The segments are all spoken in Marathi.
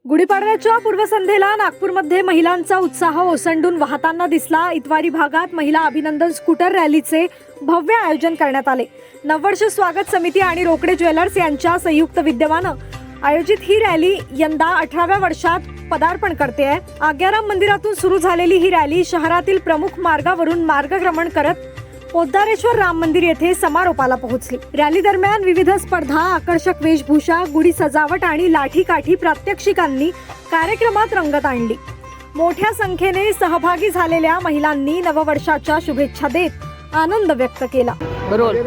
गुढीपाडव्याच्या पूर्वसंध्येला नागपूरमध्ये महिलांचा उत्साह ओसंडून वाहताना दिसला। इतवारी भागात महिला अभिनंदन स्कूटर रॅलीचे भव्य आयोजन करण्यात आले। नववर्ष स्वागत समिती आणि रोकडे ज्वेलर्स यांच्या संयुक्त विद्यमानं आयोजित ही रॅली यंदा 18व्या वर्षात पदार्पण करते आहे। आग्याराम मंदिरातून सुरू झालेली ही रॅली शहरातील प्रमुख मार्गावरून मार्गक्रमण करत पोद्दारेश्वर राम मंदिर येथे समारोपाला पोहोचली। रॅली दरम्यान विविध स्पर्धा, आकर्षक वेशभूषा, गुढी सजावट आणि लाठीकाठी प्रात्यक्षिकांनी कार्यक्रमात रंगत आणली। मोठ्या संख्येने सहभागी झालेल्या महिलांनी नववर्षाच्या शुभेच्छा देत आनंद व्यक्त केला। रोल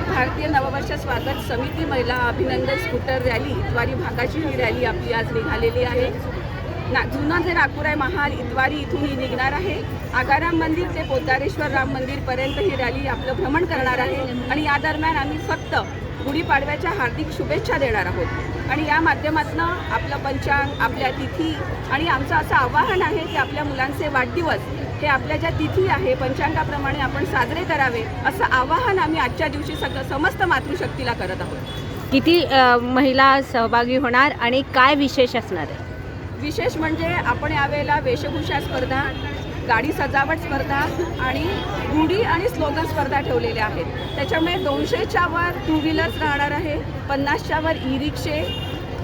भारतीय नववर्ष स्वागत समिती महिला अभिनंदन स्कूटर रॅली इतवारी भागाची ही रॅली आपली आज निघालेली आहे। जुना जे नागपूर महाल इतवारी इथून ही निघणार आहे। आगाराम मंदिर ते पोद्दारेश्वर राम मंदिर पर्यंत ही रॅली आपलं भ्रमण करणार आहे आणि या दरम्यान आम्ही फक्त गुढीपाडव्याच्या हार्दिक शुभेच्छा देणार आहोत आणि या माध्यमातून आपलं पंचांग, आपल्या तिथी आणि आमचं असं आवाहन आहे की आपल्या मुलांचे वाढदिवस हे आपल्या ज्या तिथी आहे पंचांगाप्रमाणे आपण साजरे करावे, असं आवाहन आम्ही आजच्या दिवशी समस्त मातृशक्तीला करत आहोत। किती महिला सहभागी होणार आणि काय विशेष असणार आहे? विशेष म्हणजे आपण यावेळेला वेशभूषा स्पर्धा, गाडी सजावट स्पर्धा आणि गुढी आणि स्लोगन स्पर्धा ठेवलेल्या आहेत। त्याच्यामुळे 200च्या वर टू व्हीलर्स राहणार आहे, 50च्या वर ई रिक्षे,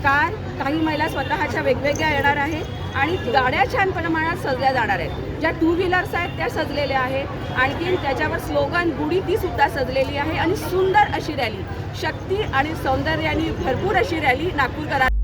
कार, काही महिला स्वतःच्या वेगवेगळ्या येणार आहेत आणि गाड्या छान प्रमाणात सजल्या जाणार आहेत। ज्या टू व्हीलर्स आहेत त्या सजलेल्या आहेत, आणखी त्याच्यावर स्लोगन गुढी ती सुद्धा सजलेली आहे आणि सुंदर अशी रॅली, शक्ती आणि सौंदर्याने भरपूर अशी रॅली नागपूरकरांना